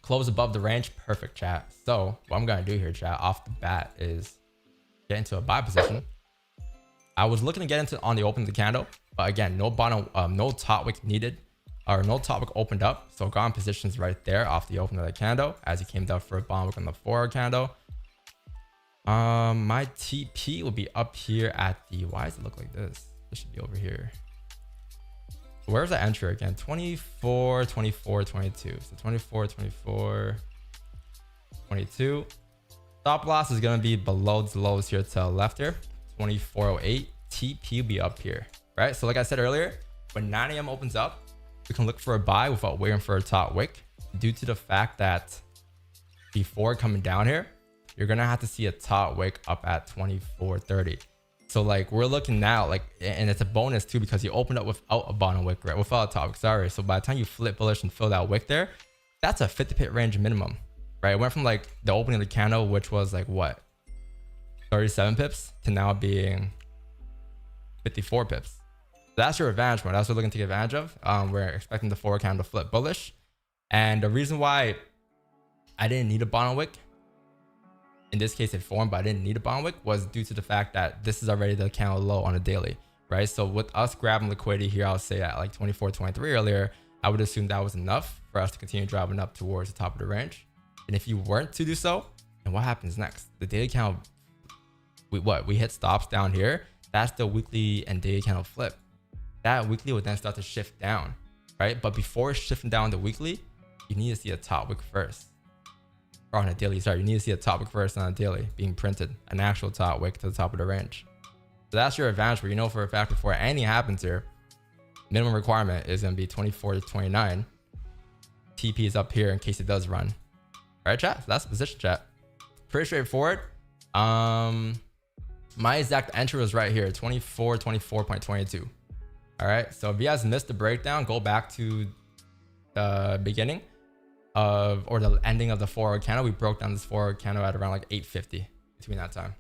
close above the range. Perfect, chat. So what I'm gonna do here, chat, off the bat is get into a buy position. I was looking to get into on the open of the candle, but again, no bottom, no top wick needed, or no top wick opened up. So got in positions right there off the open of the candle as he came down for a bottom wick on the 4-hour candle. My TP will be up here at the, why does it look like this? This should be over here. Where's the entry again? 24, 24, 22. So 24, 24, 22. Stop loss is going to be below the lows here to the left here. 2408. TP will be up here, right? So like I said earlier, when 9 a.m. opens up, we can look for a buy without waiting for a top wick, due to the fact that before coming down here, you're going to have to see a top wick up at 2430. So like we're looking now, like, and it's a bonus too because you opened up without a bottom wick, right? Without a top wick, sorry. So by the time you flip bullish and fill that wick there, that's a 50 pip range minimum, right? It went from like the opening of the candle, which was like what, 37 pips, to now being 54 pips. So that's your advantage point. That's what we're looking to take advantage of. We're expecting the 4 candle to flip bullish, and the reason why I didn't need a bottom wick, in this case it formed, but I didn't need a bottom wick, was due to the fact that this is already the candle low on a daily, right? So with us grabbing liquidity here, I'll say at like 24.23 earlier, I would assume that was enough for us to continue driving up towards the top of the range. And if you weren't to do so, then what happens next? The daily candle, we hit stops down here. That's the weekly and daily candle flip. That weekly would then start to shift down, right? But before shifting down the weekly, you need to see a top wick first. Or on a daily, sorry, you need to see a top wick first on a daily being printed, an actual top wick to the top of the range. So that's your advantage, but you know for a fact before anything happens here, minimum requirement is going to be 24 to 29. TP is up here in case it does run. All right, chat. So that's the position, chat. Pretty straightforward. My exact entry was right here, 24, 24.22. All right. So if you guys missed the breakdown, go back to the beginning of, or the ending of the 4-hour candle. We broke down this 4-hour candle at around like 850 between that time.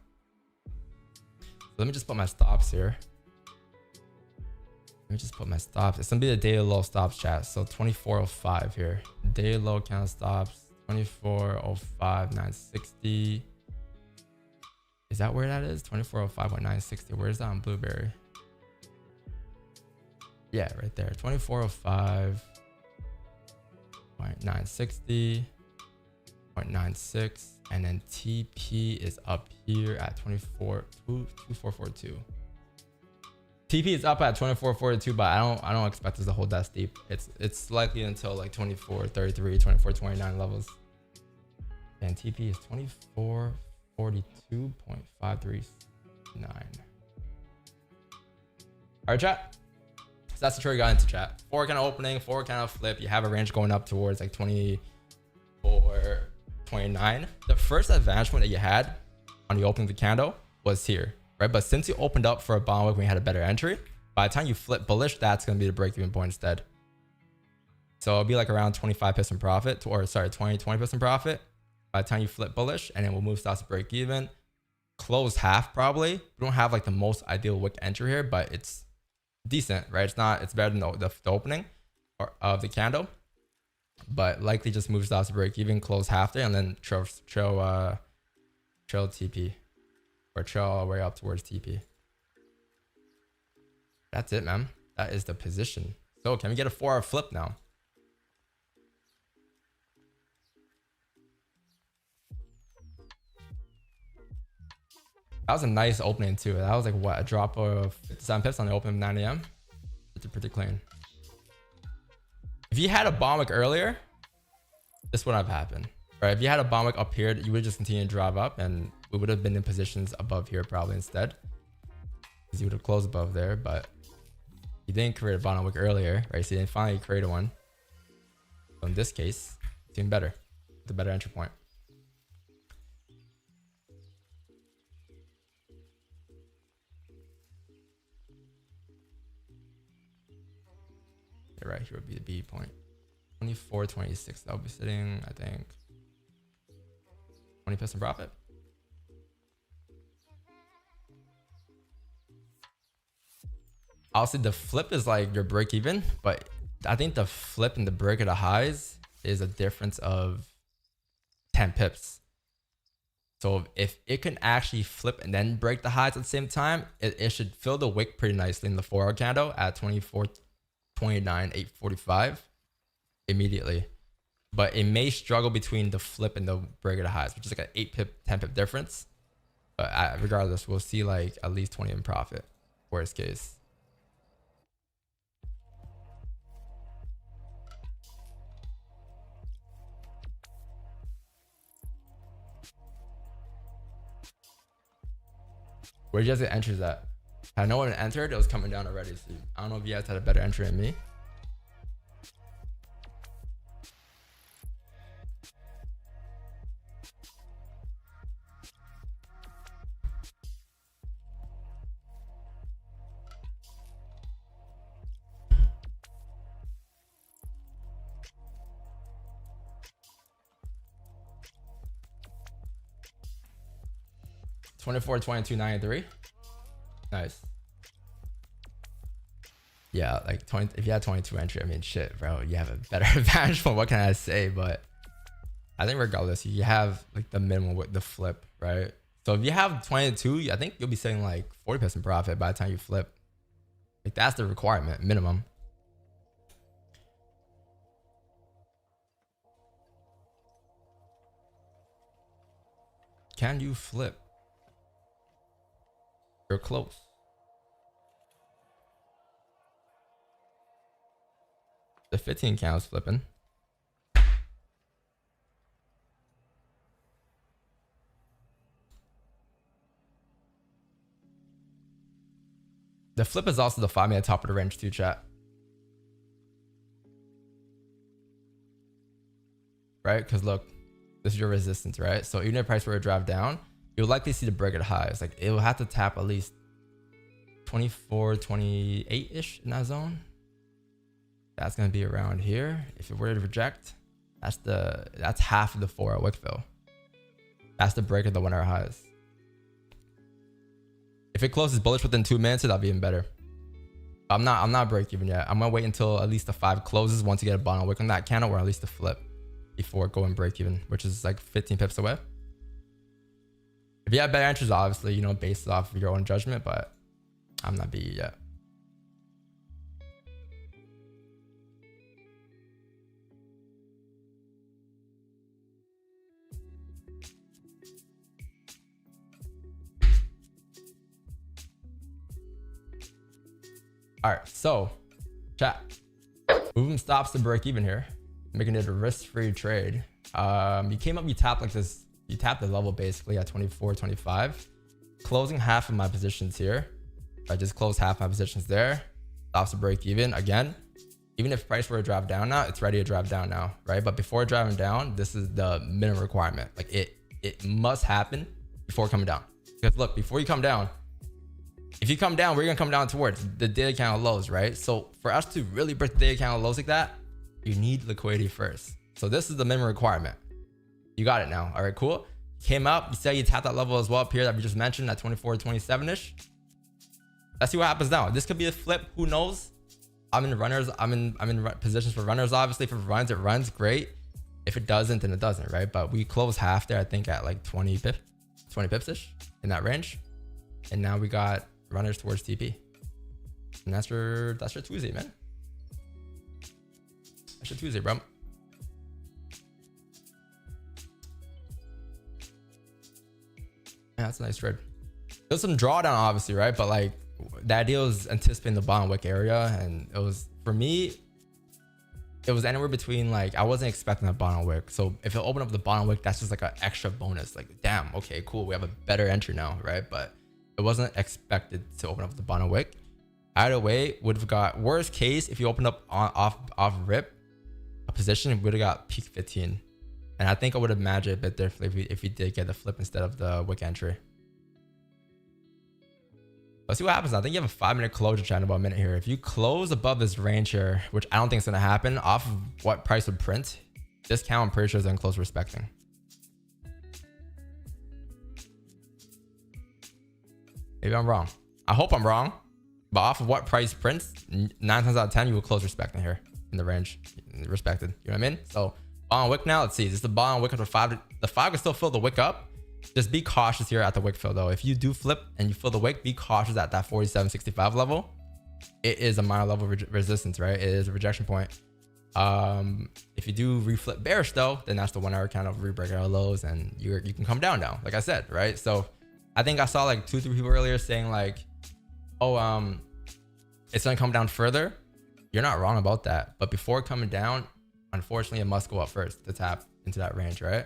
So let me just put my stops here. Let me just put my stops. It's gonna be the daily low stops, chat. So 2405 here. Daily low candle stops. 2405, 960. Is that where that is? 2405.960. Where is that on Blueberry? Yeah, right there. 2405.960.96, and then TP is up here at 2442. TP is up at 2442, but I don't expect this to hold that steep. It's likely until like 2433, 2429 levels. And TP is 2442.539. All right, chat. So that's the trade we got into, chat. 4 kind of opening, 4 kind of flip. You have a range going up towards like 24, 29. The first advantage point that you had on the opening of the candle was here, right? But since you opened up for a bottom wick when you had a better entry, by the time you flip bullish, that's going to be the break-even point instead. So it'll be like around 25% profit, or sorry, 20% profit by the time you flip bullish, and then we'll move stocks to break even. Close half probably. We don't have like the most ideal wick entry here, but it's decent, right? It's better than the opening of the candle, but likely just move stocks to break even, close half there, and then trail TP, or trail all the way up towards TP. That's it, man. That is the position. So can we get a 4-hour flip now? That was a nice opening too. That was like what, a drop of 57 pips on the open of 9 a.m. It's pretty clean. If you had a bomb wick earlier, this wouldn't have happened, right? If you had a bomb wick up here, you would just continue to drive up, and we would have been in positions above here probably instead, because you would have closed above there. But you didn't create a bomb wick earlier, right? So you didn't finally create one. So in this case, it's even better. It's a better entry point. Right here would be the B point. 24.26. That'll be sitting, I think, 20% profit. Obviously, the flip is like your break even, but I think the flip and the break of the highs is a difference of 10 pips. So if it can actually flip and then break the highs at the same time, it should fill the wick pretty nicely in the 4-hour candle at 24.29, 845 immediately. But it may struggle between the flip and the break of the highs, which is like an 8 pip, 10 pip difference. But regardless, we'll see like at least 20 in profit, worst case. Where'd you guys get entries at? I know when it entered, it was coming down already. So I don't know if you guys had a better entry than me. $24, $22, $93. Nice. Yeah, like 20. If you had 22 entry, I mean, shit, bro, you have a better advantage point. What can I say? But I think regardless, you have like the minimum with the flip, right? So if you have 22, I think you'll be saying like 40% profit by the time you flip. Like that's the requirement, minimum. Can you flip? You're close. The 15 count is flipping. The flip is also the 5-minute top of the range too, chat. Right? Because look, this is your resistance, right? So even if price were to drive down, you'll likely see the break at highs. Like it will have to tap at least 24, 28-ish in that zone. That's gonna be around here. If it were to reject, that's half of the 4-hour wick fill. That's the break of the 1-hour highs. If it closes bullish within 2 minutes, that'll be even better. I'm not break even yet. I'm gonna wait until at least the 5 closes once you get a bottom wick on that candle, or at least a flip before going break even, which is like 15 pips away. If you have better entries, obviously, you know, based off of your own judgment, but I'm not BE yet. All right, so chat, movement stops to break even here, making it a risk-free trade. You came up, you tapped like this. You tap the level basically at 24, 25, closing half of my positions here. I just closed half my positions there. Stops to break even again. Even if price were to drive down now, it's ready to drive down now, right? But before driving down, this is the minimum requirement. Like it must happen before coming down. Because look, before you come down, if you come down, we're gonna come down towards the daily candle lows, right? So for us to really break the daily candle lows like that, you need liquidity first. So this is the minimum requirement. You got it now. All right, cool. Came up. You said you tapped that level as well up here that we just mentioned at 24, 27-ish. Let's see what happens now. This could be a flip. Who knows? I'm in runners. I'm in positions for runners. Obviously, if it runs, great. If it doesn't, then it doesn't, right? But we closed half there, I think, at like 20 pips-ish in that range. And now we got runners towards TP. And that's your Tuesday, man. That's your Tuesday, bro. Yeah, that's a nice trade. There's some drawdown, obviously, right? But like the idea was anticipating the bottom wick area, and it was, for me, it was anywhere between, like, I wasn't expecting a bottom wick. So if it opened up the bottom wick, that's just like an extra bonus. Like, damn, okay, cool, we have a better entry now, right? But it wasn't expected to open up the bottom wick. Either way, would have got, worst case, if you opened up off rip a position, it would have got peak 15. And I think I would have imagined a bit differently if we did get the flip instead of the wick entry. Let's see what happens now. I think you have a 5-minute closure chat in about a minute here. If you close above this range here, which I don't think is going to happen, off of what price would print, this count I'm pretty sure is going to close respecting. Maybe I'm wrong. I hope I'm wrong. But off of what price prints, 9 times out of 10, you will close respecting here in the range. Respected. You know what I mean? So Bottom wick now. Let's see. This is the bottom wick of the 5. The 5 can still fill the wick up. Just be cautious here at the wick fill though. If you do flip and you fill the wick, be cautious at that 47.65 level. It is a minor level resistance, right? It is a rejection point. If you do reflip bearish though, then that's the 1 hour kind of rebreak our lows and you can come down now, like I said, right? So I think I saw like 2-3 people earlier saying like, oh, it's gonna come down further. You're not wrong about that, but before coming down, unfortunately, it must go up first to tap into that range, right?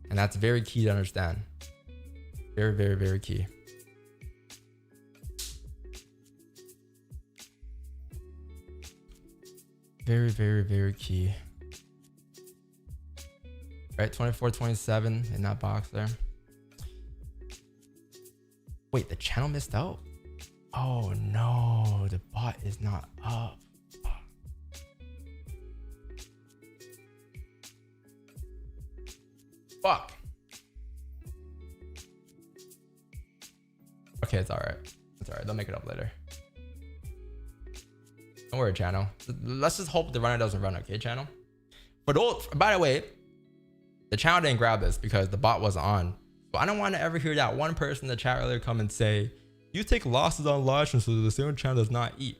And that's very key to understand. Very, very, very key. Very, very, very key. Right, 24.27 in that box there. Wait, the channel missed out? Oh no, the bot is not up. Fuck. Okay, it's all right. It's all right. They'll make it up later. Don't worry, channel. Let's just hope the runner doesn't run. Okay, channel. But by the way, the channel didn't grab this because the bot wasn't on. But I don't want to ever hear that one person in the chat earlier come and say, "You take losses on live streams, so the same channel does not eat."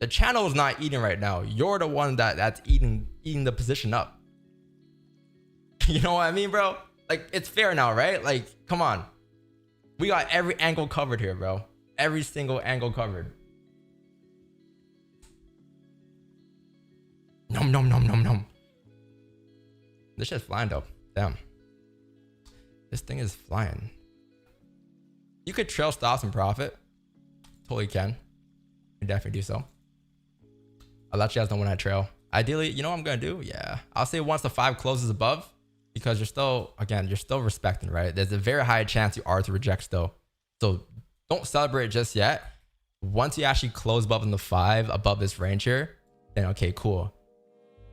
The channel is not eating right now. You're the one that's eating the position up. You know what I mean, bro? Like, it's fair now, right? Like, come on. We got every angle covered here, bro. Every single angle covered. Nom, nom, nom, nom, nom. This shit's flying, though. Damn. This thing is flying. You could trail stops and profit. Totally can. You definitely do so. I'll let you guys know when I trail. Ideally, you know what I'm going to do? Yeah. I'll say once the 5 closes above, because you're still, again, you're still respecting, right? There's a very high chance you are to reject still. So don't celebrate just yet. Once you actually close above in the 5, above this range here, then okay, cool.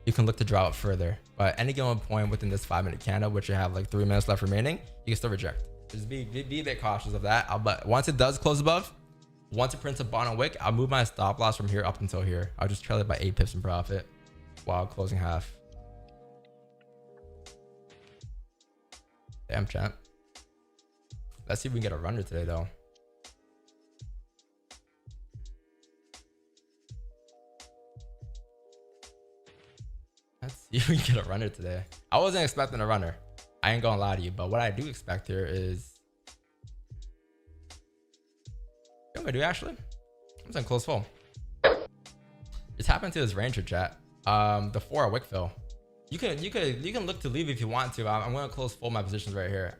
You can look to draw it further. But at any given point within this 5-minute candle, which you have like 3 minutes left remaining, you can still reject. Just be a bit cautious of that. But once it does close above, once it prints a bottom wick, I'll move my stop loss from here up until here. I'll just trail it by 8 pips in profit while closing half. Damn, champ. Let's see if we can get a runner today, though. Let's see if we can get a runner today. I wasn't expecting a runner. I ain't gonna lie to you, but what I do expect here is... What I'm gonna do, actually? I'm just gonna close full. It's happened to this ranger chat. The 4 wick fill. You can look to leave if you want to. I'm gonna close full my positions right here.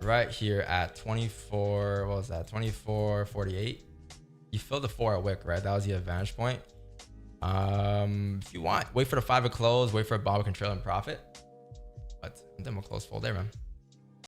Right here at 24, what was that? 24.48. You fill the 4 wick, right? That was the advantage point. If you want, wait for the 5 to close, wait for a bottom control and profit. But then we'll close full there, man.